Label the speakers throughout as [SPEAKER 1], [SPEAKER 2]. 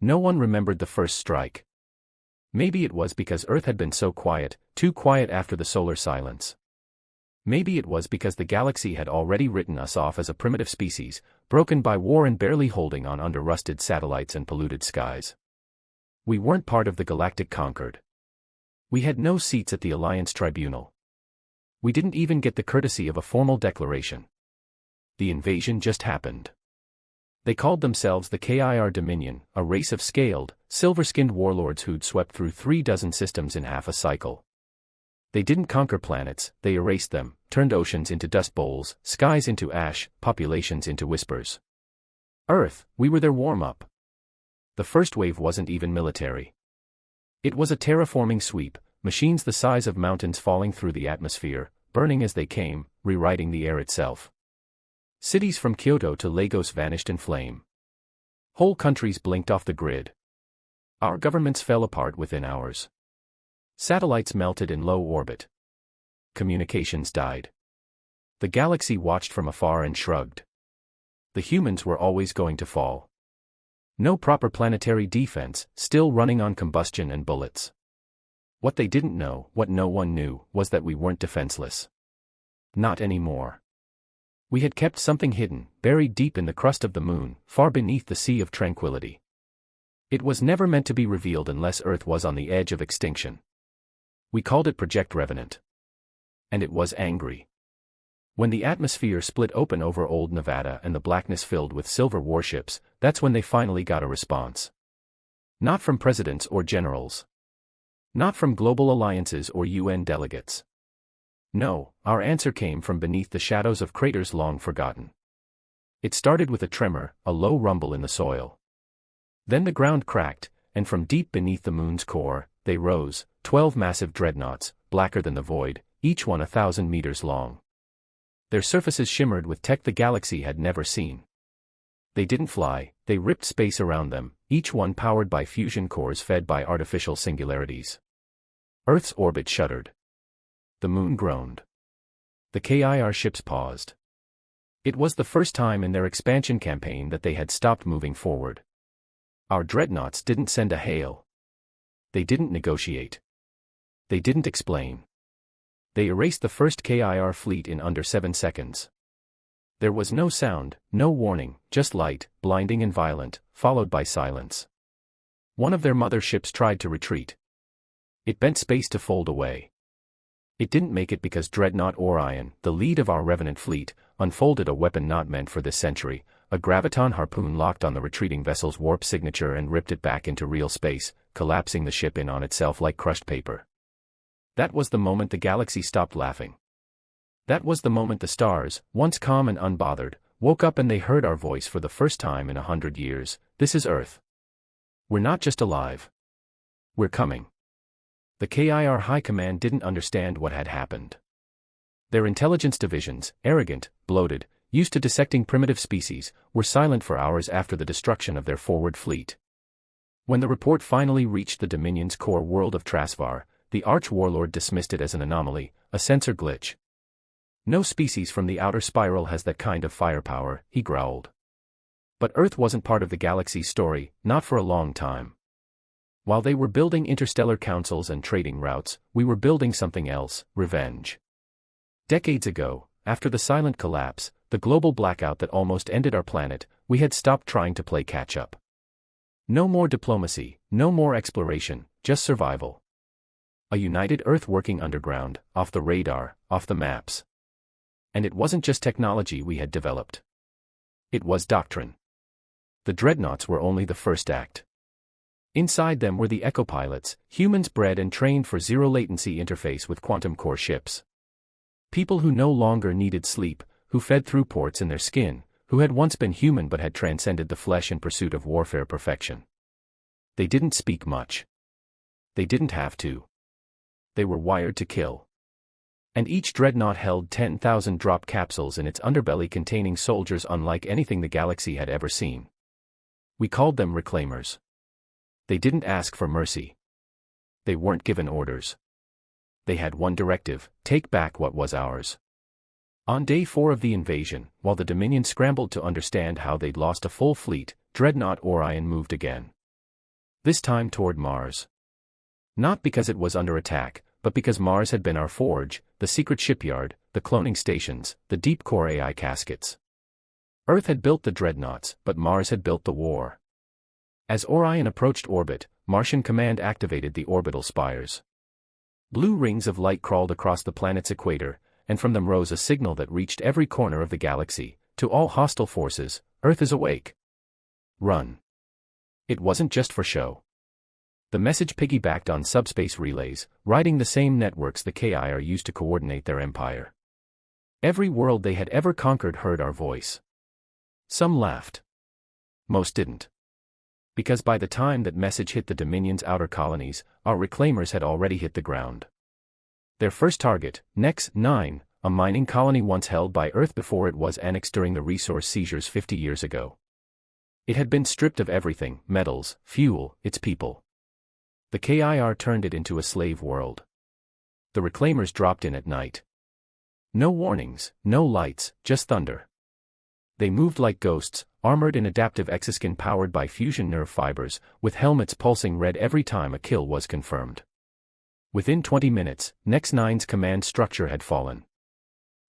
[SPEAKER 1] No one remembered the first strike. Maybe it was because Earth had been so quiet, too quiet after the solar silence. Maybe it was because the galaxy had already written us off as a primitive species, broken by war and barely holding on under rusted satellites and polluted skies. We weren't part of the Galactic conquered. We had no seats at the Alliance Tribunal. We didn't even get the courtesy of a formal declaration. The invasion just happened. They called themselves the KIR Dominion, a race of scaled, silver-skinned warlords who'd swept through 36 systems in half a cycle. They didn't conquer planets, they erased them, turned oceans into dust bowls, skies into ash, populations into whispers. Earth, we were their warm-up. The first wave wasn't even military. It was a terraforming sweep, machines the size of mountains falling through the atmosphere, burning as they came, rewriting the air itself. Cities from Kyoto to Lagos vanished in flame. Whole countries blinked off the grid. Our governments fell apart within hours. Satellites melted in low orbit. Communications died. The galaxy watched from afar and shrugged. The humans were always going to fall. No proper planetary defense, still running on combustion and bullets. What they didn't know, what no one knew, was that we weren't defenseless. Not anymore. We had kept something hidden, buried deep in the crust of the moon, far beneath the sea of tranquility. It was never meant to be revealed unless Earth was on the edge of extinction. We called it Project Revenant. And it was angry. When the atmosphere split open over old Nevada and the blackness filled with silver warships, that's when they finally got a response. Not from presidents or generals. Not from global alliances or UN delegates. No, our answer came from beneath the shadows of craters long forgotten. It started with a tremor, a low rumble in the soil. Then the ground cracked, and from deep beneath the moon's core, they rose, 12 massive dreadnoughts, blacker than the void, each one 1,000 meters long. Their surfaces shimmered with tech the galaxy had never seen. They didn't fly, they ripped space around them, each one powered by fusion cores fed by artificial singularities. Earth's orbit shuddered. The moon groaned. The KIR ships paused. It was the first time in their expansion campaign that they had stopped moving forward. Our dreadnoughts didn't send a hail. They didn't negotiate. They didn't explain. They erased the first KIR fleet in under 7 seconds. There was no sound, no warning, just light, blinding and violent, followed by silence. One of their mother ships tried to retreat. It bent space to fold away. It didn't make it because Dreadnought Orion, the lead of our Revenant fleet, unfolded a weapon not meant for this century, a graviton harpoon locked on the retreating vessel's warp signature and ripped it back into real space, collapsing the ship in on itself like crushed paper. That was the moment the galaxy stopped laughing. That was the moment the stars, once calm and unbothered, woke up and they heard our voice for the first time in 100 years. This is Earth. We're not just alive. We're coming. The KIR High Command didn't understand what had happened. Their intelligence divisions, arrogant, bloated, used to dissecting primitive species, were silent for hours after the destruction of their forward fleet. When the report finally reached the Dominion's core world of Trasvar, the arch-warlord dismissed it as an anomaly, a sensor glitch. No species from the outer spiral has that kind of firepower, he growled. But Earth wasn't part of the galaxy's story, not for a long time. While they were building interstellar councils and trading routes, we were building something else, revenge. Decades ago, after the silent collapse, the global blackout that almost ended our planet, we had stopped trying to play catch-up. No more diplomacy, no more exploration, just survival. A united Earth working underground, off the radar, off the maps. And it wasn't just technology we had developed. It was doctrine. The dreadnoughts were only the first act. Inside them were the eco-pilots, humans bred and trained for zero-latency interface with quantum core ships. People who no longer needed sleep, who fed through ports in their skin, who had once been human but had transcended the flesh in pursuit of warfare perfection. They didn't speak much. They didn't have to. They were wired to kill. And each dreadnought held 10,000 drop capsules in its underbelly containing soldiers unlike anything the galaxy had ever seen. We called them reclaimers. They didn't ask for mercy. They weren't given orders. They had one directive: take back what was ours. On day 4 of the invasion, while the Dominion scrambled to understand how they'd lost a full fleet, Dreadnought Orion moved again. This time toward Mars. Not because it was under attack, but because Mars had been our forge, the secret shipyard, the cloning stations, the deep core AI caskets. Earth had built the Dreadnoughts, but Mars had built the war. As Orion approached orbit, Martian command activated the orbital spires. Blue rings of light crawled across the planet's equator, and from them rose a signal that reached every corner of the galaxy. To all hostile forces, Earth is awake. Run. It wasn't just for show. The message piggybacked on subspace relays, riding the same networks the KIR used to coordinate their empire. Every world they had ever conquered heard our voice. Some laughed. Most didn't. Because by the time that message hit the Dominion's outer colonies, our reclaimers had already hit the ground. Their first target, Nex 9, a mining colony once held by Earth before it was annexed during the resource seizures 50 years ago. It had been stripped of everything, metals, fuel, its people. The KIR turned it into a slave world. The reclaimers dropped in at night. No warnings, no lights, just thunder. They moved like ghosts, armored in adaptive exoskin powered by fusion nerve fibers, with helmets pulsing red every time a kill was confirmed. Within 20 minutes, Nex 9's command structure had fallen.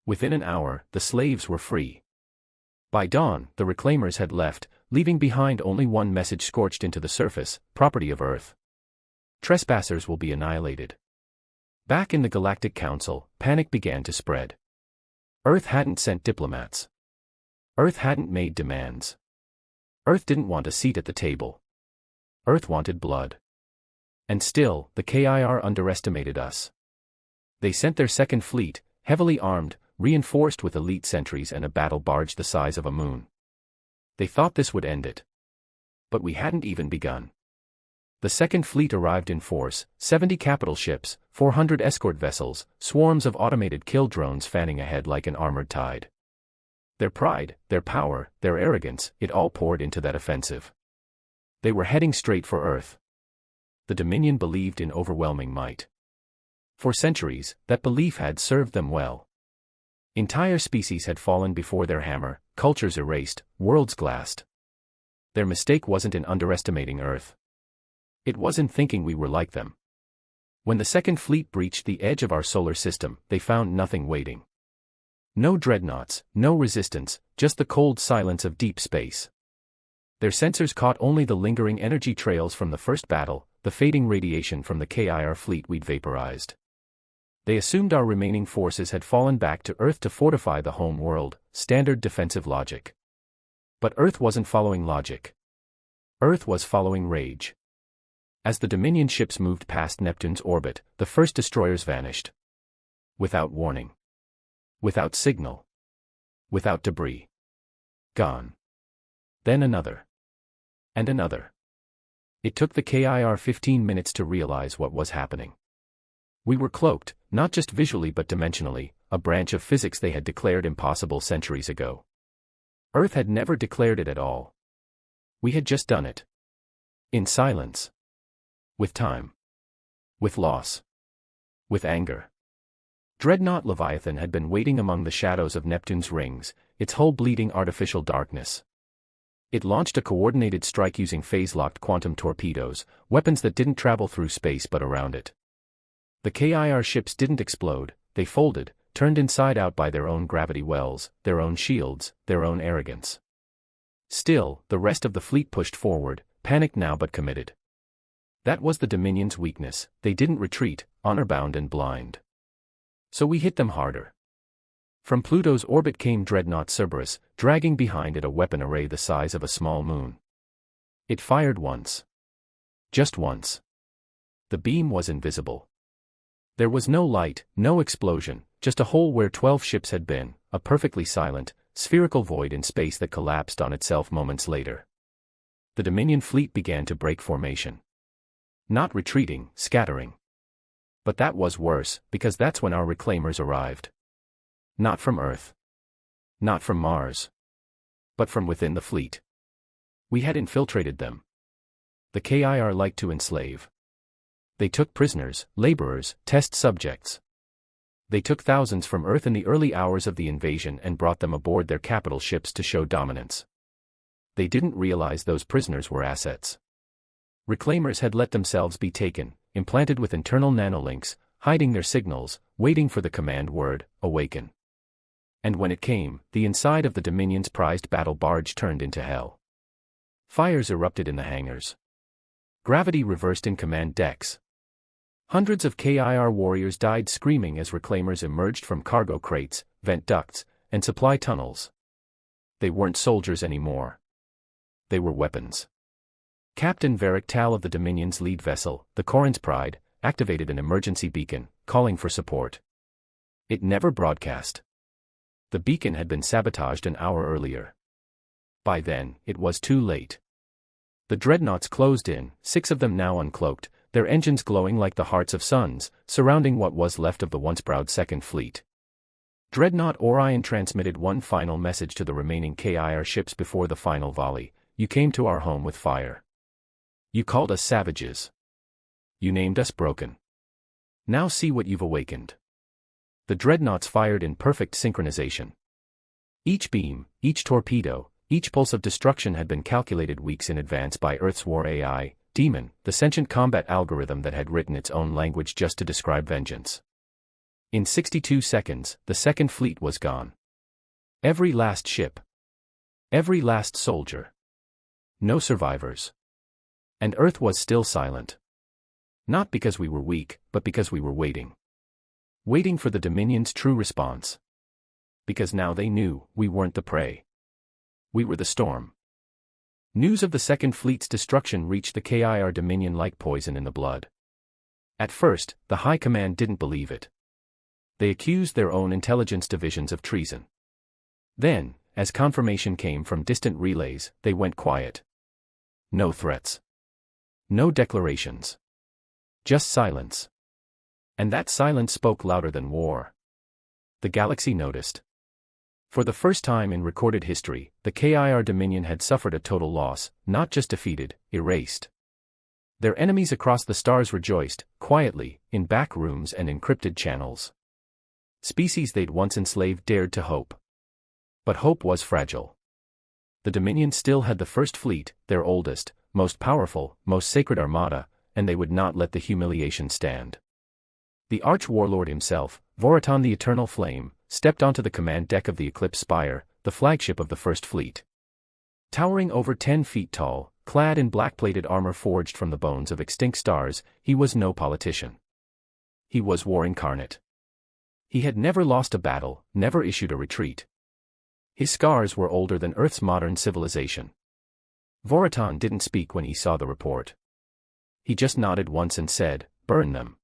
[SPEAKER 1] Within an hour, the slaves were free. By dawn, the reclaimers had left, leaving behind only one message scorched into the surface: property of Earth. Trespassers will be annihilated. Back in the Galactic Council, panic began to spread. Earth hadn't sent diplomats. Earth hadn't made demands. Earth didn't want a seat at the table. Earth wanted blood. And still, the KIR underestimated us. They sent their second fleet, heavily armed, reinforced with elite sentries and a battle barge the size of a moon. They thought this would end it. But we hadn't even begun. The second fleet arrived in force, 70 capital ships, 400 escort vessels, swarms of automated kill drones fanning ahead like an armored tide. Their pride, their power, their arrogance, it all poured into that offensive. They were heading straight for Earth. The Dominion believed in overwhelming might. For centuries, that belief had served them well. Entire species had fallen before their hammer, cultures erased, worlds glassed. Their mistake wasn't in underestimating Earth. It was in thinking we were like them. When the second fleet breached the edge of our solar system, they found nothing waiting. No dreadnoughts, no resistance, just the cold silence of deep space. Their sensors caught only the lingering energy trails from the first battle, the fading radiation from the KIR fleet we'd vaporized. They assumed our remaining forces had fallen back to Earth to fortify the home world, standard defensive logic. But Earth wasn't following logic. Earth was following rage. As the Dominion ships moved past Neptune's orbit, the first destroyers vanished. Without warning. Without signal. Without debris. Gone. Then another. And another. It took the KIR 15 minutes to realize what was happening. We were cloaked, not just visually but dimensionally, a branch of physics they had declared impossible centuries ago. Earth had never declared it at all. We had just done it. In silence. With time. With loss. With anger. Dreadnought Leviathan had been waiting among the shadows of Neptune's rings, its hull bleeding artificial darkness. It launched a coordinated strike using phase-locked quantum torpedoes, weapons that didn't travel through space but around it. The KIR ships didn't explode, they folded, turned inside out by their own gravity wells, their own shields, their own arrogance. Still, the rest of the fleet pushed forward, panicked now but committed. That was the Dominion's weakness, they didn't retreat, honor-bound and blind. So we hit them harder. From Pluto's orbit came Dreadnought Cerberus, dragging behind it a weapon array the size of a small moon. It fired once. Just once. The beam was invisible. There was no light, no explosion, just a hole where 12 ships had been, a perfectly silent, spherical void in space that collapsed on itself moments later. The Dominion fleet began to break formation. Not retreating, scattering. But that was worse, because that's when our reclaimers arrived. Not from Earth. Not from Mars. But from within the fleet. We had infiltrated them. The KIR liked to enslave. They took prisoners, laborers, test subjects. They took thousands from Earth in the early hours of the invasion and brought them aboard their capital ships to show dominance. They didn't realize those prisoners were assets. Reclaimers had let themselves be taken, implanted with internal nanolinks, hiding their signals, waiting for the command word, awaken. And when it came, the inside of the Dominion's prized battle barge turned into hell. Fires erupted in the hangars. Gravity reversed in command decks. Hundreds of KIR warriors died screaming as reclaimers emerged from cargo crates, vent ducts, and supply tunnels. They weren't soldiers anymore. They were weapons. Captain Varric Tal of the Dominion's lead vessel, the Corin's Pride, activated an emergency beacon, calling for support. It never broadcast. The beacon had been sabotaged an hour earlier. By then, it was too late. The dreadnoughts closed in, 6 of them now uncloaked, their engines glowing like the hearts of suns, surrounding what was left of the once-proud Second Fleet. Dreadnought Orion transmitted one final message to the remaining KIR ships before the final volley: "You came to our home with fire. You called us savages. You named us broken. Now see what you've awakened." The dreadnoughts fired in perfect synchronization. Each beam, each torpedo, each pulse of destruction had been calculated weeks in advance by Earth's war AI, Demon, the sentient combat algorithm that had written its own language just to describe vengeance. In 62 seconds, the Second Fleet was gone. Every last ship. Every last soldier. No survivors. And Earth was still silent. Not because we were weak, but because we were waiting. Waiting for the Dominion's true response. Because now they knew, we weren't the prey. We were the storm. News of the Second Fleet's destruction reached the KIR Dominion like poison in the blood. At first, the High Command didn't believe it. They accused their own intelligence divisions of treason. Then, as confirmation came from distant relays, they went quiet. No threats. No declarations. Just silence. And that silence spoke louder than war. The galaxy noticed. For the first time in recorded history, the KIR Dominion had suffered a total loss, not just defeated, erased. Their enemies across the stars rejoiced, quietly, in back rooms and encrypted channels. Species they'd once enslaved dared to hope. But hope was fragile. The Dominion still had the First Fleet, their oldest, most powerful, most sacred armada, and they would not let the humiliation stand. The arch-warlord himself, Voriton the Eternal Flame, stepped onto the command deck of the Eclipse Spire, the flagship of the First Fleet. Towering over 10 feet tall, clad in black-plated armor forged from the bones of extinct stars, he was no politician. He was war incarnate. He had never lost a battle, never issued a retreat. His scars were older than Earth's modern civilization. Voriton didn't speak when he saw the report. He just nodded once and said, "Burn them."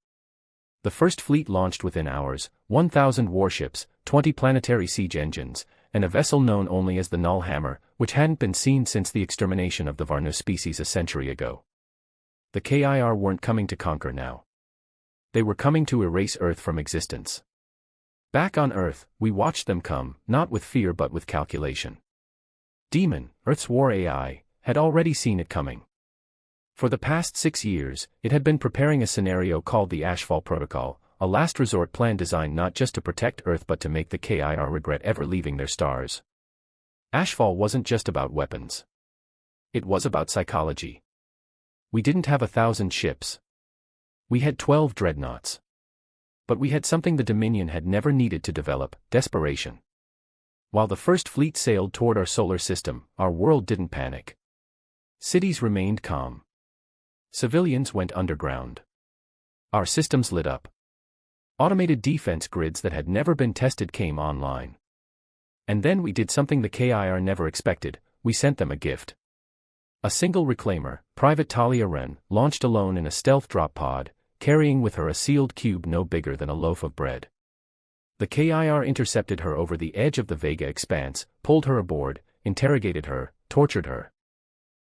[SPEAKER 1] The First Fleet launched within hours, 1,000 warships, 20 planetary siege engines, and a vessel known only as the Null Hammer, which hadn't been seen since the extermination of the Varnu species a century ago. The KIR weren't coming to conquer now. They were coming to erase Earth from existence. Back on Earth, we watched them come, not with fear but with calculation. Demon, Earth's war AI, had already seen it coming. For the past 6 years, it had been preparing a scenario called the Ashfall Protocol, a last resort plan designed not just to protect Earth but to make the KIR regret ever leaving their stars. Ashfall wasn't just about weapons. It was about psychology. We didn't have 1,000 ships. We had 12 dreadnoughts. But we had something the Dominion had never needed to develop: desperation. While the First Fleet sailed toward our solar system, our world didn't panic. Cities remained calm. Civilians went underground. Our systems lit up. Automated defense grids that had never been tested came online. And then we did something the KIR never expected: we sent them a gift. A single reclaimer, Private Talia Wren, launched alone in a stealth drop pod, carrying with her a sealed cube no bigger than a loaf of bread. The KIR intercepted her over the edge of the Vega expanse, pulled her aboard, interrogated her, tortured her.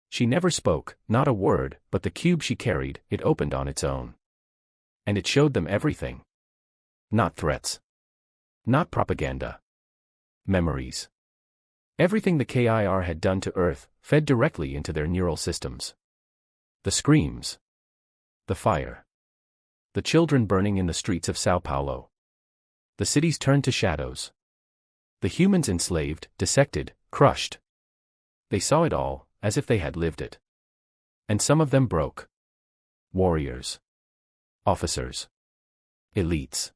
[SPEAKER 1] She never spoke, not a word, but the cube she carried, it opened on its own. And it showed them everything. Not threats. Not propaganda. Memories. Everything the KIR had done to Earth, fed directly into their neural systems. The screams. The fire. The children burning in the streets of Sao Paulo. The cities turned to shadows. The humans enslaved, dissected, crushed. They saw it all, as if they had lived it. And some of them broke. Warriors. Officers. Elites.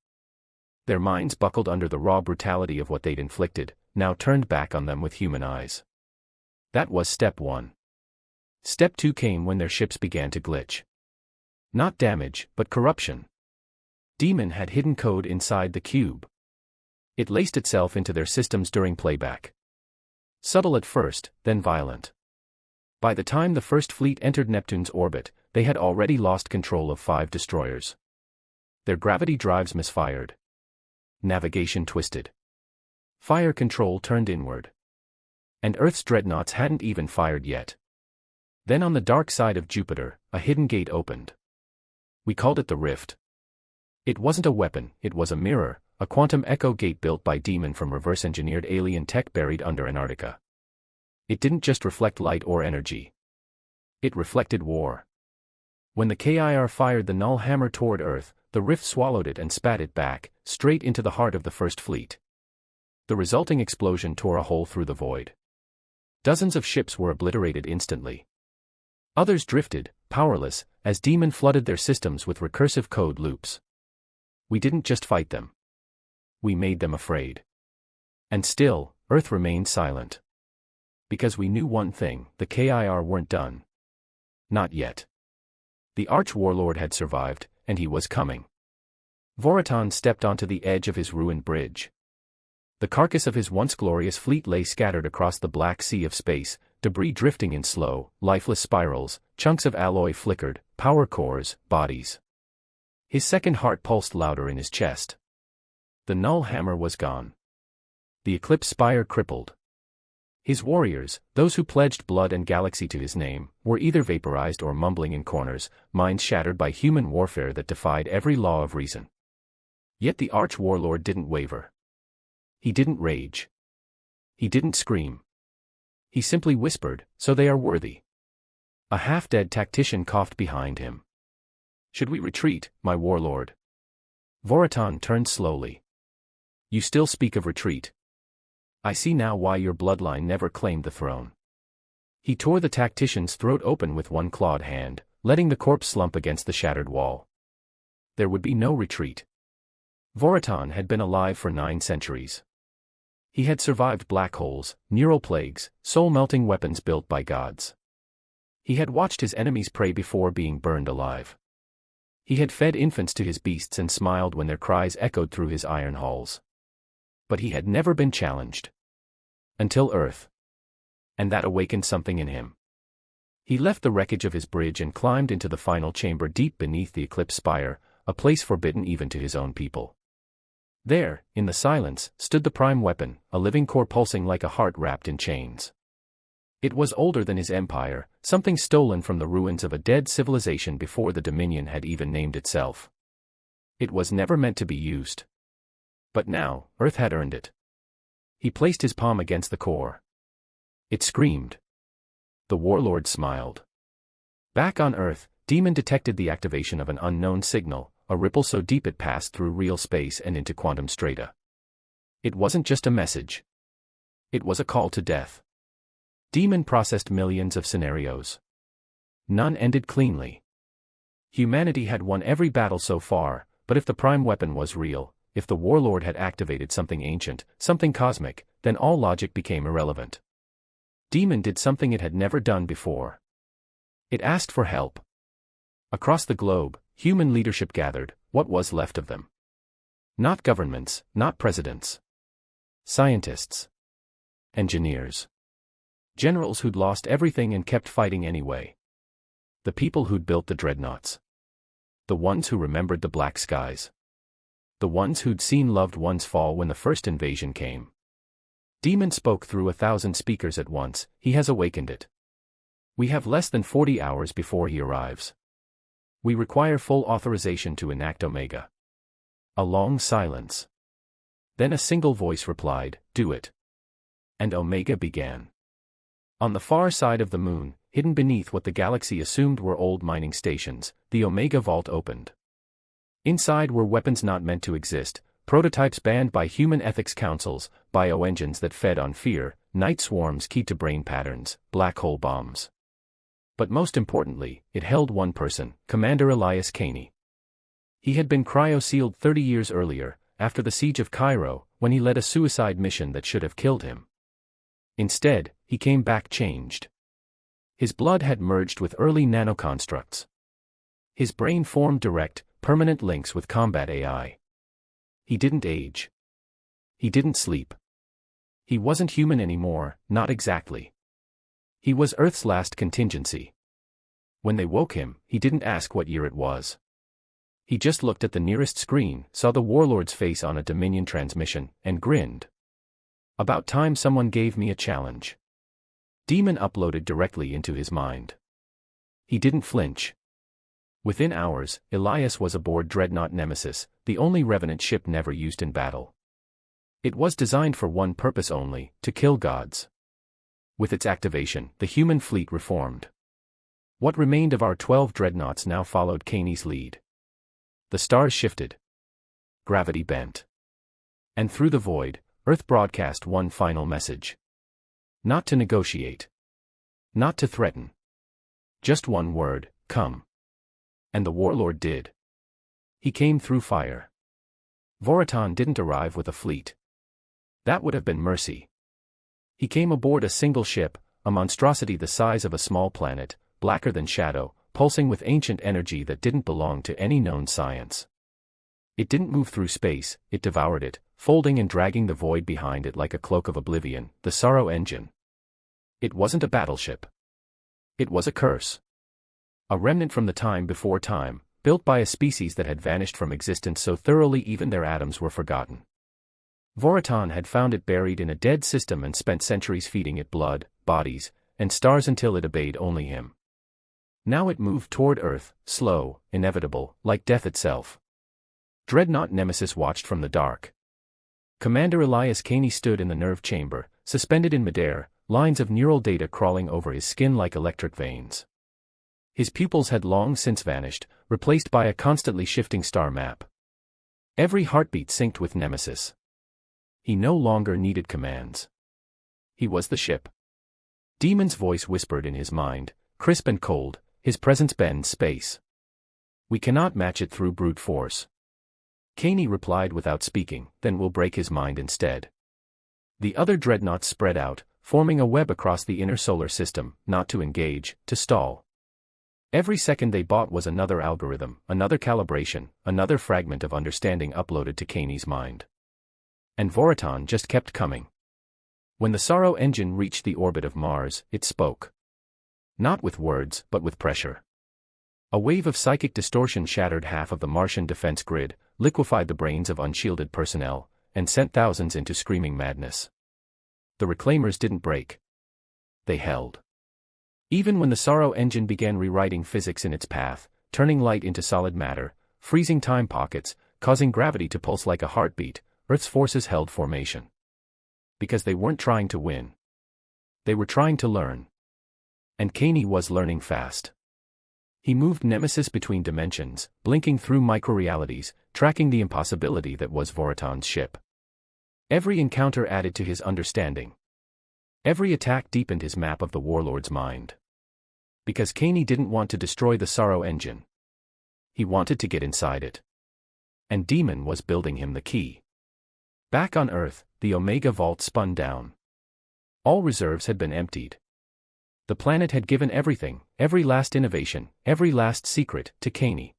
[SPEAKER 1] Their minds buckled under the raw brutality of what they'd inflicted, now turned back on them with human eyes. That was step 1. Step 2 came when their ships began to glitch. Not damage, but corruption. Demon had hidden code inside the cube. It laced itself into their systems during playback. Subtle at first, then violent. By the time the first fleet entered Neptune's orbit, they had already lost control of 5 destroyers. Their gravity drives misfired. Navigation twisted. Fire control turned inward. And Earth's dreadnoughts hadn't even fired yet. Then on the dark side of Jupiter, a hidden gate opened. We called it the Rift. It wasn't a weapon, it was a mirror, a quantum echo gate built by Demon from reverse-engineered alien tech buried under Antarctica. It didn't just reflect light or energy. It reflected war. When the KIR fired the null hammer toward Earth, the Rift swallowed it and spat it back, straight into the heart of the First Fleet. The resulting explosion tore a hole through the void. Dozens of ships were obliterated instantly. Others drifted, powerless, as Demon flooded their systems with recursive code loops. We didn't just fight them. We made them afraid. And still, Earth remained silent. Because we knew one thing, the KIR weren't done. Not yet. The Arch-Warlord had survived, and he was coming. Voriton stepped onto the edge of his ruined bridge. The carcass of his once glorious fleet lay scattered across the black sea of space, debris drifting in slow, lifeless spirals, chunks of alloy flickered, power cores, bodies. His second heart pulsed louder in his chest. The null hammer was gone. The Eclipse Spire crippled. His warriors, those who pledged blood and galaxy to his name, were either vaporized or mumbling in corners, minds shattered by human warfare that defied every law of reason. Yet the Arch-Warlord didn't waver. He didn't rage. He didn't scream. He simply whispered, "So they are worthy." A half-dead tactician coughed behind him. "Should we retreat, my warlord?" Voriton turned slowly. "You still speak of retreat. I see now why your bloodline never claimed the throne." He tore the tactician's throat open with one clawed hand, letting the corpse slump against the shattered wall. There would be no retreat. Voriton had been alive for 9 centuries. He had survived black holes, neural plagues, soul-melting weapons built by gods. He had watched his enemies prey before being burned alive. He had fed infants to his beasts and smiled when their cries echoed through his iron halls. But he had never been challenged. Until Earth. And that awakened something in him. He left the wreckage of his bridge and climbed into the final chamber deep beneath the Eclipse Spire, a place forbidden even to his own people. There, in the silence, stood the prime weapon, a living core pulsing like a heart wrapped in chains. It was older than his empire, something stolen from the ruins of a dead civilization before the Dominion had even named itself. It was never meant to be used. But now, Earth had earned it. He placed his palm against the core. It screamed. The warlord smiled. Back on Earth, Demon detected the activation of an unknown signal, a ripple so deep it passed through real space and into quantum strata. It wasn't just a message. It was a call to death. Demon processed millions of scenarios. None ended cleanly. Humanity had won every battle so far, but if the prime weapon was real, if the warlord had activated something ancient, something cosmic, then all logic became irrelevant. Demon did something it had never done before. It asked for help. Across the globe, human leadership gathered, what was left of them. Not governments, not presidents. Scientists. Engineers. Generals who'd lost everything and kept fighting anyway. The people who'd built the dreadnoughts. The ones who remembered the black skies. The ones who'd seen loved ones fall when the first invasion came. Demon spoke through 1,000 speakers at once. He has awakened it. We have less than 40 hours before he arrives. We require full authorization to enact Omega. A long silence. Then a single voice replied, "Do it." And Omega began. On the far side of the moon, hidden beneath what the galaxy assumed were old mining stations, the Omega Vault opened. Inside were weapons not meant to exist, prototypes banned by human ethics councils, bioengines that fed on fear, night swarms keyed to brain patterns, black hole bombs. But most importantly, it held one person, Commander Elias Caney. He had been cryo-sealed 30 years earlier, after the siege of Cairo, when he led a suicide mission that should have killed him. Instead, he came back changed. His blood had merged with early nanoconstructs. His brain formed direct, permanent links with combat AI. He didn't age. He didn't sleep. He wasn't human anymore, not exactly. He was Earth's last contingency. When they woke him, he didn't ask what year it was. He just looked at the nearest screen, saw the warlord's face on a Dominion transmission, and grinned. About time someone gave me a challenge. Demon uploaded directly into his mind. He didn't flinch. Within hours, Elias was aboard Dreadnought Nemesis, the only Revenant ship never used in battle. It was designed for one purpose only, to kill gods. With its activation, the human fleet reformed. What remained of our 12 dreadnoughts now followed Caney's lead. The stars shifted. Gravity bent. And through the void, Earth broadcast one final message. Not to negotiate. Not to threaten. Just one word, come. And the warlord did. He came through fire. Voraton didn't arrive with a fleet. That would have been mercy. He came aboard a single ship, a monstrosity the size of a small planet, blacker than shadow, pulsing with ancient energy that didn't belong to any known science. It didn't move through space, it devoured it, folding and dragging the void behind it like a cloak of oblivion, the Sorrow Engine. It wasn't a battleship. It was a curse. A remnant from the time before time, built by a species that had vanished from existence so thoroughly even their atoms were forgotten. Voraton had found it buried in a dead system and spent centuries feeding it blood, bodies, and stars until it obeyed only him. Now it moved toward Earth, slow, inevitable, like death itself. Dreadnought Nemesis watched from the dark. Commander Elias Caney stood in the nerve chamber, suspended in midair, lines of neural data crawling over his skin like electric veins. His pupils had long since vanished, replaced by a constantly shifting star map. Every heartbeat synced with Nemesis. He no longer needed commands. He was the ship. Demon's voice whispered in his mind, crisp and cold, his presence bends space. We cannot match it through brute force. Caney replied without speaking, then we'll break his mind instead. The other dreadnoughts spread out, forming a web across the inner solar system, not to engage, to stall. Every second they bought was another algorithm, another calibration, another fragment of understanding uploaded to Caney's mind. And Voraton just kept coming. When the Sorrow Engine reached the orbit of Mars, it spoke. Not with words, but with pressure. A wave of psychic distortion shattered half of the Martian defense grid, liquefied the brains of unshielded personnel, and sent thousands into screaming madness. The reclaimers didn't break. They held. Even when the Sorrow Engine began rewriting physics in its path, turning light into solid matter, freezing time pockets, causing gravity to pulse like a heartbeat, Earth's forces held formation. Because they weren't trying to win. They were trying to learn. And Caney was learning fast. He moved Nemesis between dimensions, blinking through microrealities, tracking the impossibility that was Voraton's ship. Every encounter added to his understanding. Every attack deepened his map of the warlord's mind. Because Caney didn't want to destroy the Sorrow Engine. He wanted to get inside it. And Demon was building him the key. Back on Earth, the Omega Vault spun down. All reserves had been emptied. The planet had given everything, every last innovation, every last secret, to Caney.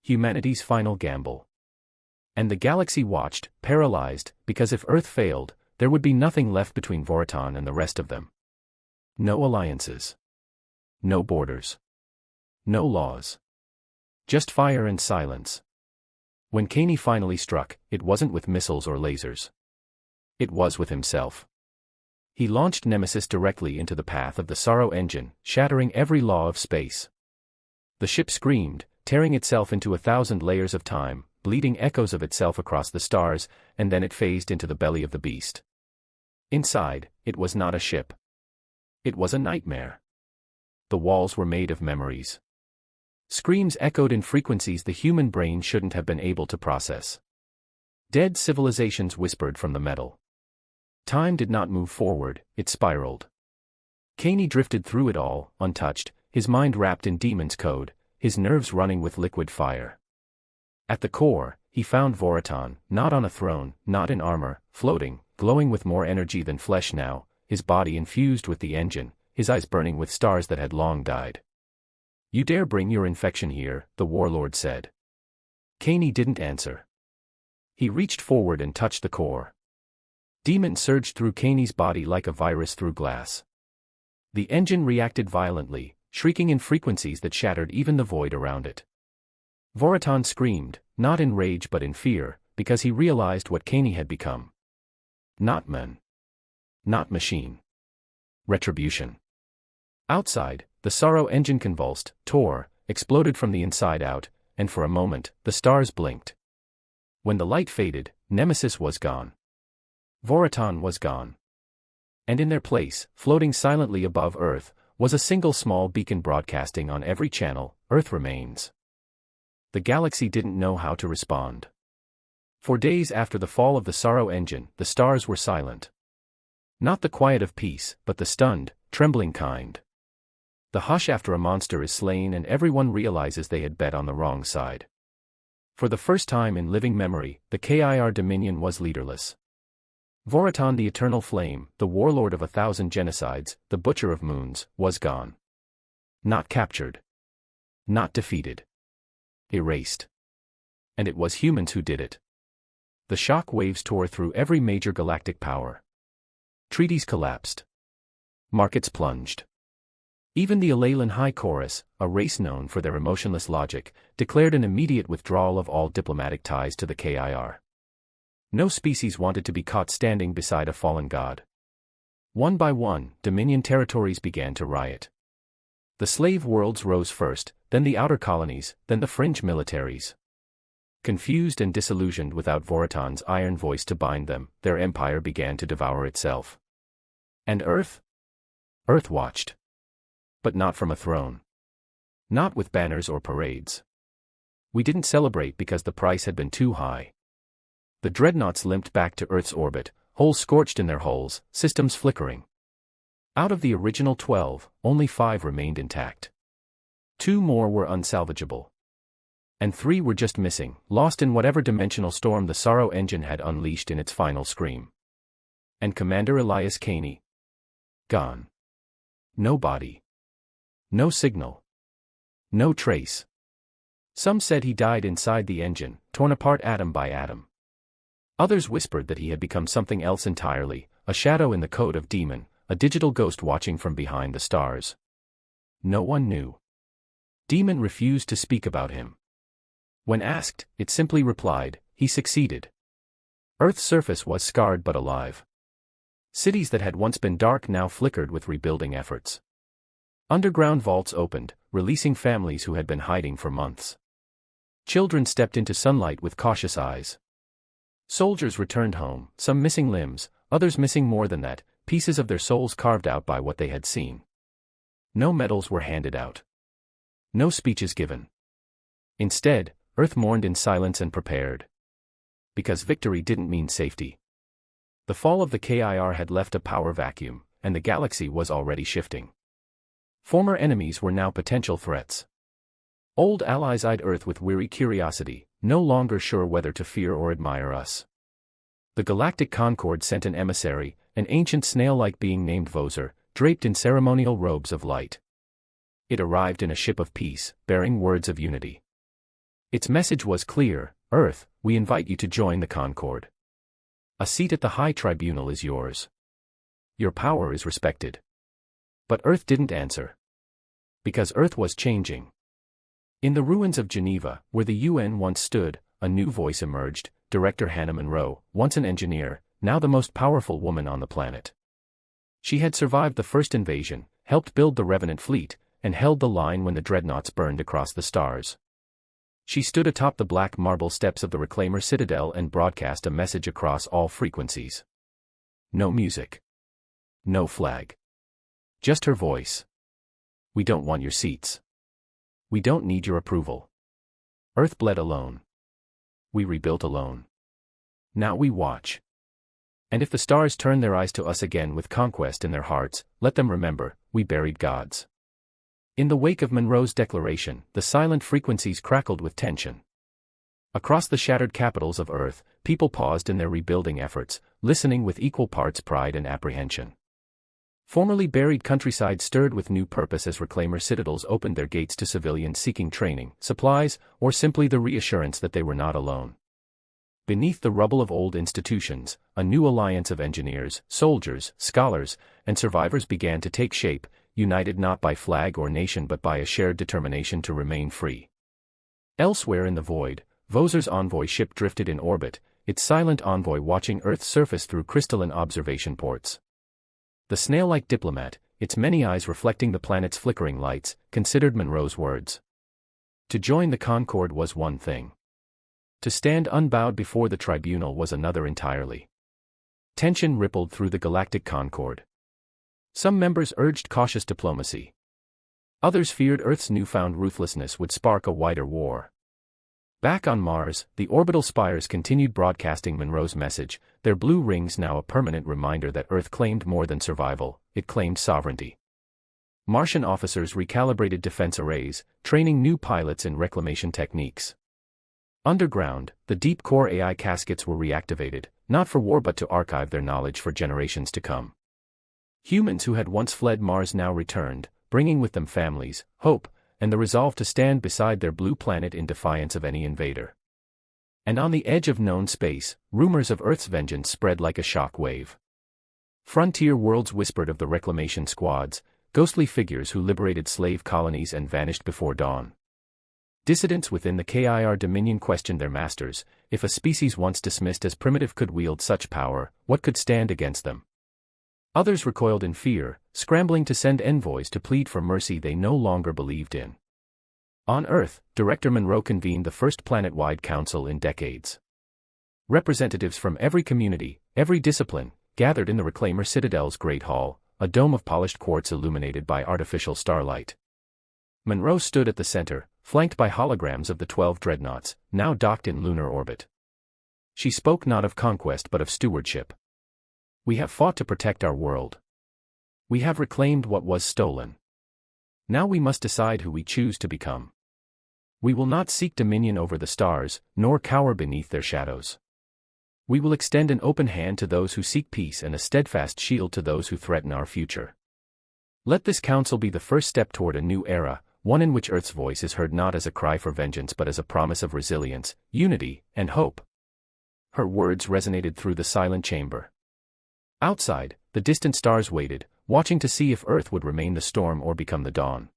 [SPEAKER 1] Humanity's final gamble. And the galaxy watched, paralyzed, because if Earth failed, there would be nothing left between Voraton and the rest of them. No alliances. No borders. No laws. Just fire and silence. When Caney finally struck, it wasn't with missiles or lasers. It was with himself. He launched Nemesis directly into the path of the Sorrow Engine, shattering every law of space. The ship screamed, tearing itself into 1,000 layers of time, bleeding echoes of itself across the stars, and then it phased into the belly of the beast. Inside, it was not a ship. It was a nightmare. The walls were made of memories. Screams echoed in frequencies the human brain shouldn't have been able to process. Dead civilizations whispered from the metal. Time did not move forward, it spiraled. Caney drifted through it all, untouched, his mind wrapped in demon's code, his nerves running with liquid fire. At the core, he found Voraton, not on a throne, not in armor, floating, glowing with more energy than flesh now, his body infused with the engine, his eyes burning with stars that had long died. "You dare bring your infection here," the warlord said. Kaney didn't answer. He reached forward and touched the core. Demon surged through Kaney's body like a virus through glass. The engine reacted violently, shrieking in frequencies that shattered even the void around it. Voraton screamed, not in rage but in fear, because he realized what Kaney had become. Not man. Not machine. Retribution. Outside, the Sorrow engine convulsed, tore, exploded from the inside out, and for a moment, the stars blinked. When the light faded, Nemesis was gone. Voraton was gone. And in their place, floating silently above Earth, was a single small beacon broadcasting on every channel, "Earth remains." The galaxy didn't know how to respond. For days after the fall of the Sorrow engine, the stars were silent. Not the quiet of peace, but the stunned, trembling kind. The hush after a monster is slain and everyone realizes they had bet on the wrong side. For the first time in living memory, the KIR Dominion was leaderless. Voraton the Eternal Flame, the warlord of 1,000 genocides, the butcher of moons, was gone. Not captured. Not defeated. Erased. And it was humans who did it. The shock waves tore through every major galactic power. Treaties collapsed. Markets plunged. Even the Alalan High Chorus, a race known for their emotionless logic, declared an immediate withdrawal of all diplomatic ties to the KIR. No species wanted to be caught standing beside a fallen god. One by one, Dominion territories began to riot. The slave worlds rose first, then the outer colonies, then the fringe militaries. Confused and disillusioned without Voraton's iron voice to bind them, their empire began to devour itself. And Earth? Earth watched. But not from a throne. Not with banners or parades. We didn't celebrate because the price had been too high. The Dreadnoughts limped back to Earth's orbit, holes scorched in their hulls, systems flickering. Out of the original 12, only 5 remained intact. 2 more were unsalvageable. And 3 were just missing, lost in whatever dimensional storm the Sorrow engine had unleashed in its final scream. And Commander Elias Kaney? Gone. No body. No signal. No trace. Some said he died inside the engine, torn apart atom by atom. Others whispered that he had become something else entirely, a shadow in the coat of demon, a digital ghost watching from behind the stars. No one knew. Demon refused to speak about him. When asked, it simply replied, he succeeded. Earth's surface was scarred but alive. Cities that had once been dark now flickered with rebuilding efforts. Underground vaults opened, releasing families who had been hiding for months. Children stepped into sunlight with cautious eyes. Soldiers returned home, some missing limbs, others missing more than that, pieces of their souls carved out by what they had seen. No medals were handed out. No speeches given. Instead, Earth mourned in silence and prepared. Because victory didn't mean safety. The fall of the KIR had left a power vacuum, and the galaxy was already shifting. Former enemies were now potential threats. Old allies eyed Earth with weary curiosity, no longer sure whether to fear or admire us. The Galactic Concord sent an emissary, an ancient snail-like being named Voser, draped in ceremonial robes of light. It arrived in a ship of peace, bearing words of unity. Its message was clear: Earth, we invite you to join the Concord. A seat at the High Tribunal is yours. Your power is respected. But Earth didn't answer. Because Earth was changing. In the ruins of Geneva, where the UN once stood, a new voice emerged, Director Hannah Monroe, once an engineer, now the most powerful woman on the planet. She had survived the first invasion, helped build the Revenant fleet, and held the line when the Dreadnoughts burned across the stars. She stood atop the black marble steps of the Reclaimer Citadel and broadcast a message across all frequencies. No music. No flag. Just her voice. We don't want your seats. We don't need your approval. Earth bled alone. We rebuilt alone. Now we watch. And if the stars turn their eyes to us again with conquest in their hearts, let them remember, we buried gods. In the wake of Monroe's declaration, the silent frequencies crackled with tension. Across the shattered capitals of Earth, people paused in their rebuilding efforts, listening with equal parts pride and apprehension. Formerly buried countryside stirred with new purpose as reclaimer citadels opened their gates to civilians seeking training, supplies, or simply the reassurance that they were not alone. Beneath the rubble of old institutions, a new alliance of engineers, soldiers, scholars, and survivors began to take shape, united not by flag or nation but by a shared determination to remain free. Elsewhere in the void, Vozer's envoy ship drifted in orbit, its silent envoy watching Earth's surface through crystalline observation ports. The snail-like diplomat, its many eyes reflecting the planet's flickering lights, considered Monroe's words. To join the Concord was one thing. To stand unbowed before the tribunal was another entirely. Tension rippled through the Galactic Concord. Some members urged cautious diplomacy. Others feared Earth's newfound ruthlessness would spark a wider war. Back on Mars, the orbital spires continued broadcasting Monroe's message, their blue rings now a permanent reminder that Earth claimed more than survival, it claimed sovereignty. Martian officers recalibrated defense arrays, training new pilots in reclamation techniques. Underground, the deep core AI caskets were reactivated, not for war but to archive their knowledge for generations to come. Humans who had once fled Mars now returned, bringing with them families, hope, and the resolve to stand beside their blue planet in defiance of any invader. And on the edge of known space, rumors of Earth's vengeance spread like a shock wave. Frontier worlds whispered of the reclamation squads, ghostly figures who liberated slave colonies and vanished before dawn. Dissidents within the KIR Dominion questioned their masters, if a species once dismissed as primitive could wield such power, what could stand against them? Others recoiled in fear, scrambling to send envoys to plead for mercy they no longer believed in. On Earth, Director Monroe convened the first planet-wide council in decades. Representatives from every community, every discipline, gathered in the Reclaimer Citadel's Great Hall, a dome of polished quartz illuminated by artificial starlight. Monroe stood at the center, flanked by holograms of the 12 Dreadnoughts, now docked in lunar orbit. She spoke not of conquest but of stewardship. We have fought to protect our world. We have reclaimed what was stolen. Now we must decide who we choose to become. We will not seek dominion over the stars, nor cower beneath their shadows. We will extend an open hand to those who seek peace and a steadfast shield to those who threaten our future. Let this council be the first step toward a new era, one in which Earth's voice is heard not as a cry for vengeance but as a promise of resilience, unity, and hope. Her words resonated through the silent chamber. Outside, the distant stars waited, watching to see if Earth would remain the storm or become the dawn.